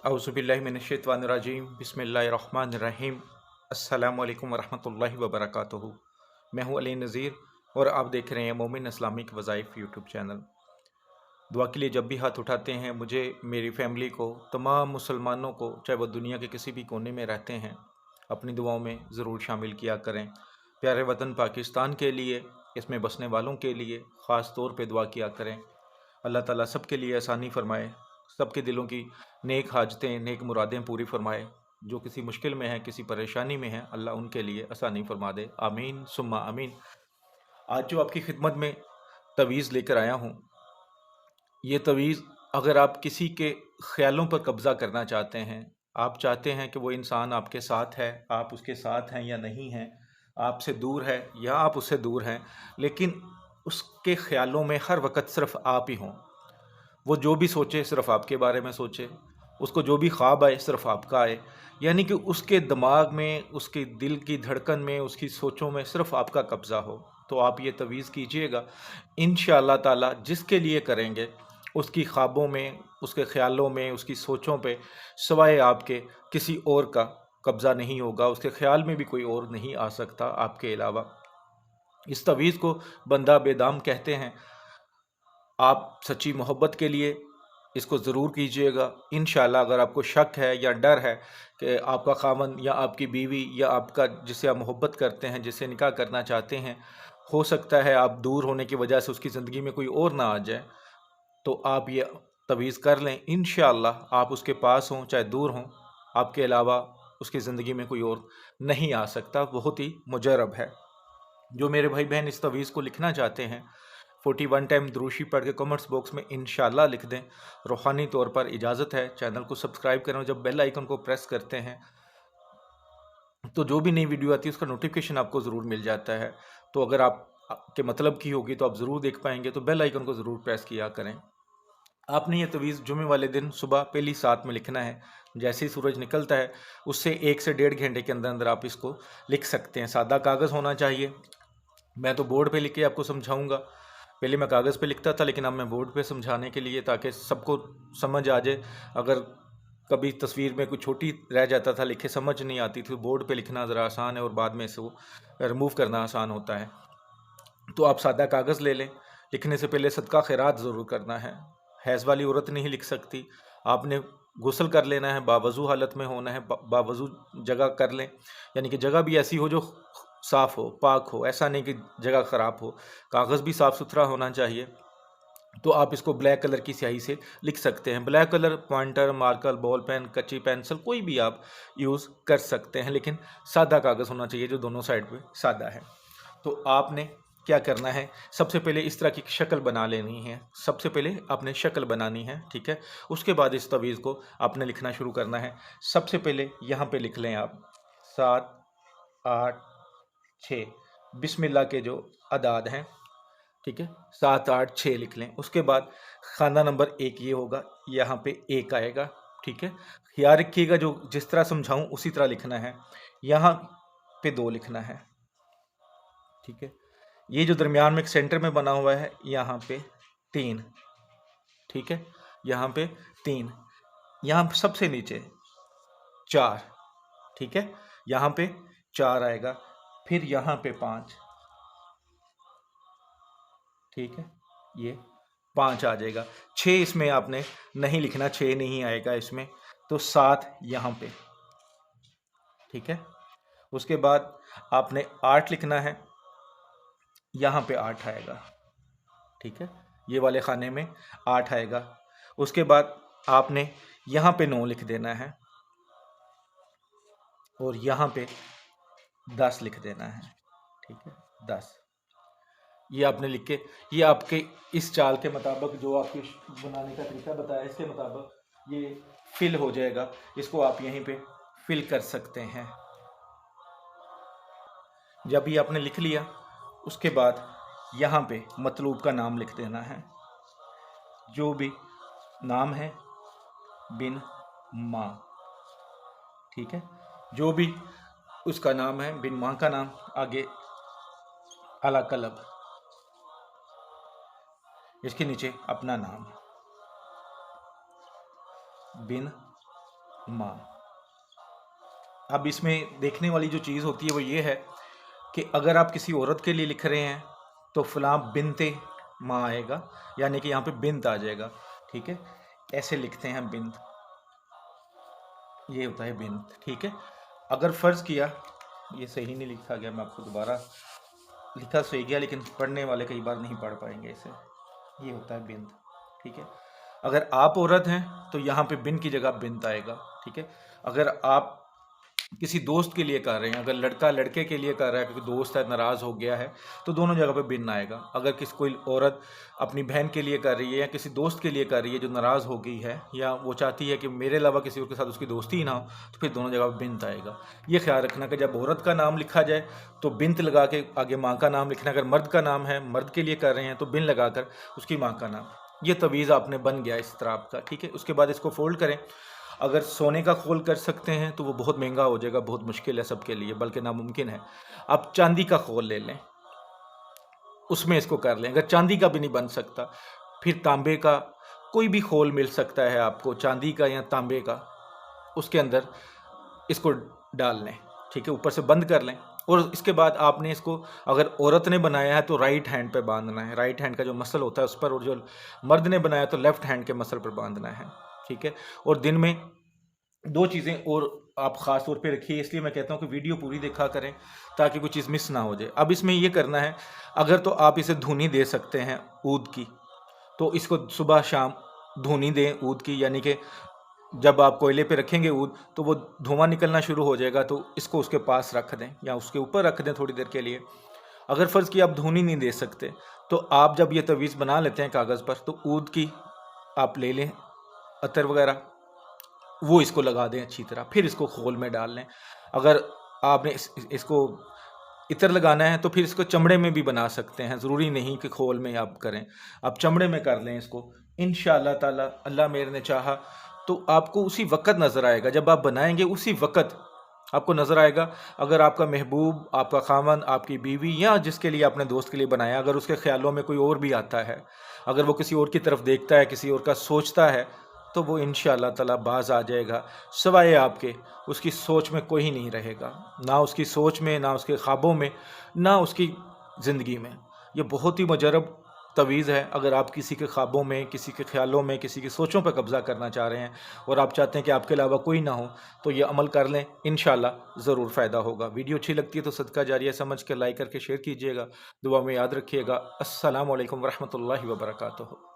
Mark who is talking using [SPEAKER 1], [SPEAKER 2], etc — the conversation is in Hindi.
[SPEAKER 1] औज़ुबिल्लाहि मिनश्शैतानिर्रजीम बिस्मिल्लाहिर्रहमानिर्रहीम अस्सलामु अलैकुम वरहमतुल्लाहि वबरकातुहू। मैं हूँ अली नज़ीर और आप देख रहे हैं मोमिन इस्लामिक वज़ाइफ यूट्यूब चैनल। दुआ के लिए जब भी हाथ उठाते हैं मुझे, मेरी फ़ैमिली को, तमाम मुसलमानों को, चाहे वो दुनिया के किसी भी कोने में रहते हैं, अपनी दुआओं में ज़रूर शामिल किया करें। प्यारे वतन पाकिस्तान के लिए, इसमें बसने वालों के लिए ख़ास तौर पे दुआ किया करें। अल्लाह ताला सबके लिए आसानी फ़रमाए, सबके दिलों की नेक हाजतें, नेक मुरादें पूरी फ़रमाए। जो किसी मुश्किल में है, किसी परेशानी में है, अल्लाह उनके लिए आसानी फ़रमा दे। आमीन सुम्मा आमीन। आज जो आपकी खिदमत में तवीज़ लेकर आया हूँ, ये तवीज़ अगर आप किसी के ख़्यालों पर कब्ज़ा करना चाहते हैं, आप चाहते हैं कि वो इंसान आपके साथ है, आप उसके साथ हैं या नहीं हैं, आपसे दूर है या आप उससे दूर हैं, लेकिन उसके ख़्यालों में हर वक़्त सिर्फ़ आप ही हों। वो जो भी सोचे सिर्फ़ आपके बारे में सोचे, उसको जो भी ख्वाब आए सिर्फ़ आपका आए, यानी कि उसके दिमाग में, उसके दिल की धड़कन में, उसकी सोचों में सिर्फ़ आपका कब्ज़ा हो। तो आप ये तवीज़ कीजिएगा, इंशाअल्लाह ताला जिसके लिए करेंगे उसकी ख्वाबों में, उसके ख़्यालों में, उसकी सोचों पे सिवाय आपके किसी और का कब्ज़ा नहीं होगा, उसके ख़्याल में भी कोई और नहीं आ सकता आपके अलावा। इस तवीज़ को बंदा बेदाम कहते हैं। आप सच्ची मोहब्बत के लिए इसको ज़रूर कीजिएगा। इंशाअल्लाह अगर आपको शक है या डर है कि आपका ख़ावंद या आपकी बीवी या आपका जिससे आप मोहब्बत करते हैं, जिससे निकाह करना चाहते हैं, हो सकता है आप दूर होने की वजह से उसकी ज़िंदगी में कोई और ना आ जाए, तो आप ये तवीज़ कर लें। इंशाअल्लाह आप उसके पास हों चाहे दूर हों, आपके अलावा उसकी ज़िंदगी में कोई और नहीं आ सकता। बहुत ही मुजर्रब है। जो मेरे भाई बहन इस तवीज़ को लिखना चाहते हैं, 41 टाइम द्रूशी पढ़ के कमेंट्स बॉक्स में इंशाअल्लाह लिख दें। रूहानी तौर पर इजाज़त है। चैनल को सब्सक्राइब करें और जब बेल आइकन को प्रेस करते हैं तो जो भी नई वीडियो आती है उसका नोटिफिकेशन आपको ज़रूर मिल जाता है। तो अगर आप के मतलब की होगी तो आप ज़रूर देख पाएंगे, तो बेल आइकन को ज़रूर प्रेस किया करें। आपने ये तवीज़ जुमे वाले दिन सुबह पहली सात में लिखना है। जैसे ही सूरज निकलता है उससे 1 से 1.5 घंटे के अंदर अंदर आप इसको लिख सकते हैं। सादा कागज़ होना चाहिए। मैं तो बोर्ड पे लिख के आपको समझाऊंगा। पहले मैं कागज़ पे लिखता था, लेकिन अब मैं बोर्ड पे समझाने के लिए, ताकि सबको समझ आ जाए। अगर कभी तस्वीर में कुछ छोटी रह जाता था, लिखे समझ नहीं आती थी, बोर्ड पे लिखना ज़रा आसान है और बाद में इसको रिमूव करना आसान होता है। तो आप सादा कागज़ ले लें। लिखने से पहले सदका खैरात ज़रूर करना है। हैज़ वाली औरत नहीं लिख सकती। आपने गुस्ल कर लेना है, बावज़ू हालत में होना है, बावज़ू जगह कर लें, यानी कि जगह भी ऐसी हो जो साफ़ हो, पाक हो, ऐसा नहीं कि जगह ख़राब हो। कागज़ भी साफ़ सुथरा होना चाहिए। तो आप इसको ब्लैक कलर की स्याही से लिख सकते हैं। Black colour pointer, marker, ball pen, कच्ची पेंसिल कोई भी आप यूज़ कर सकते हैं, लेकिन सादा कागज़ होना चाहिए जो दोनों साइड पे सादा है। तो आपने क्या करना है, सबसे पहले इस तरह की शक्ल बना लेनी है। सबसे पहले आपने शक्ल बनानी है, ठीक है। उसके बाद इस तवीज़ को आपने लिखना शुरू करना है। सबसे पहले यहाँ पे लिख लें आप 7, 8, 6 बिस्मिल्लाह के जो अदाद हैं, ठीक है। 7, 8, 6 लिख लें। उसके बाद खाना नंबर 1 ये होगा, यहाँ पे 1 आएगा, ठीक है। याद रखिएगा जो जिस तरह समझाऊँ उसी तरह लिखना है। यहाँ पे 2 लिखना है, ठीक है। ये जो दरमियान में एक सेंटर में बना हुआ है, यहाँ पे 3, ठीक है। यहाँ पे 3, यहाँ सबसे नीचे 4, ठीक है। यहाँ पे 4 आएगा, फिर यहाँ पे 5, ठीक है। ये 5 आ जाएगा। 6 इसमें आपने नहीं लिखना, 6 नहीं आएगा इसमें, तो 7 यहाँ पे, ठीक है। उसके बाद आपने 8 लिखना है, यहाँ पे 8 आएगा, ठीक है। ये वाले खाने में 8 आएगा। उसके बाद आपने यहाँ पे 9 लिख देना है और यहाँ पे 10 लिख देना है, ठीक है। 10 ये आपने लिख के, ये आपके इस चाल के मुताबिक, जो आपके बनाने का तरीका बताया इसके मुताबिक ये फिल हो जाएगा। इसको आप यहीं पे फिल कर सकते हैं। जब ये आपने लिख लिया, उसके बाद यहाँ पे मतलूब का नाम लिख देना है। जो भी नाम है बिन माँ, ठीक है। जो भी उसका नाम है, बिन माँ का नाम, आगे अला कलब, इसके नीचे अपना नाम, बिन माँ। अब इसमें देखने वाली जो चीज़ होती है वो ये है कि अगर आप किसी औरत के लिए लिख रहे हैं तो फलां बिनते माँ आएगा, यानी कि यहाँ पे बिनत आ जाएगा। ठीक है, ऐसे लिखते हैं बिनत, ये होता है बिनत। ठीक है, अगर फ़र्ज़ किया, ये सही नहीं लिखा गया, मैं आपको दोबारा, लिखा सही गया लेकिन पढ़ने वाले कई बार नहीं पढ़ पाएंगे इसे, ये होता है बिंद। ठीक है, अगर आप औरत हैं तो यहाँ पे बिन की जगह बिंत आएगा। ठीक है, अगर आप किसी दोस्त के लिए कर रहे हैं, अगर लड़का लड़के के लिए कर रहा है क्योंकि दोस्त है नाराज़ हो गया है, तो दोनों जगह पे बिन आएगा। अगर किसी कोई औरत अपनी बहन के लिए कर रही है या किसी दोस्त के लिए कर रही है जो नाराज़ हो गई है, या वो चाहती है कि मेरे अलावा किसी और के साथ उसकी दोस्ती ही ना हो, तो फिर दोनों जगह पर बिंत आएगा। ये ख्याल रखना कि जब औरत का नाम लिखा जाए तो बिंत लगा के आगे माँ का नाम लिखना। अगर मर्द का नाम है, मर्द के लिए कर रहे हैं, तो बिन लगा कर उसकी माँ का नाम। ये तवीज़ आपने बन गया इस तरह आपका। ठीक है, उसके बाद इसको फोल्ड करें। अगर सोने का खोल कर सकते हैं तो वो बहुत महंगा हो जाएगा, बहुत मुश्किल है सबके लिए, बल्कि नामुमकिन है। आप चांदी का खोल ले लें, उसमें इसको कर लें। अगर चांदी का भी नहीं बन सकता, फिर तांबे का कोई भी खोल मिल सकता है आपको, चांदी का या तांबे का, उसके अंदर इसको डाल लें। ठीक है, ऊपर से बंद कर लें। और इसके बाद आपने इसको, अगर औरत ने बनाया है तो राइट हैंड पे बांधना है, राइट हैंड का जो मसल होता है उस पर, और जो मर्द ने बनाया तो लेफ्ट हैंड के मसल पर बांधना है। ठीक है, और दिन में दो चीज़ें और आप ख़ास तौर पे रखिए, इसलिए मैं कहता हूँ कि वीडियो पूरी देखा करें ताकि कोई चीज़ मिस ना हो जाए। अब इसमें ये करना है, अगर तो आप इसे धुनी दे सकते हैं ऊद की, तो इसको सुबह शाम धुनी दें ऊद की, यानी कि जब आप कोयले पे रखेंगे ऊद तो वो धुआं निकलना शुरू हो जाएगा, तो इसको उसके पास रख दें या उसके ऊपर रख दें थोड़ी देर के लिए। अगर फ़र्ज़ कि आप धुनी नहीं दे सकते, तो आप जब ये तवीज़ बना लेते हैं कागज़ पर, तो ऊद की आप ले लें अतर वगैरह, वो इसको लगा दें अच्छी तरह, फिर इसको खोल में डाल लें। अगर आपने इसको इत्र लगाना है तो फिर इसको चमड़े में भी बना सकते हैं, ज़रूरी नहीं कि खोल में आप करें, आप चमड़े में कर लें इसको। इंशाअल्लाह ताला, अल्लाह मेरे ने चाहा तो आपको उसी वक़्त नज़र आएगा, जब आप बनाएंगे उसी वक़्त आपको नज़र आएगा। अगर आपका महबूब, आपका खामन, आपकी बीवी, या जिसके लिए आपने दोस्त के लिए बनाया, अगर उसके ख्यालों में कोई और भी आता है, अगर वो किसी और की तरफ देखता है, किसी और का सोचता है, तो वो इंशाअल्लाह ताला बाज आ जाएगा। सिवाय आपके उसकी सोच में कोई नहीं रहेगा, ना उसकी सोच में, ना उसके ख्वाबों में, ना उसकी ज़िंदगी में। ये बहुत ही मुजरब तवीज़ है। अगर आप किसी के ख्वाबों में, किसी के ख्यालों में, किसी की सोचों पर कब्ज़ा करना चाह रहे हैं और आप चाहते हैं कि आपके अलावा कोई ना हो, तो ये अमल कर लें, इंशाअल्लाह ज़रूर फ़ायदा होगा। वीडियो अच्छी लगती है तो सदका जारिया समझ के लाइक करके शेयर कीजिएगा। दुआ में याद रखिएगा। अस्सलामु अलैकुम वरहमतुल्लाहि वबरकातुहू।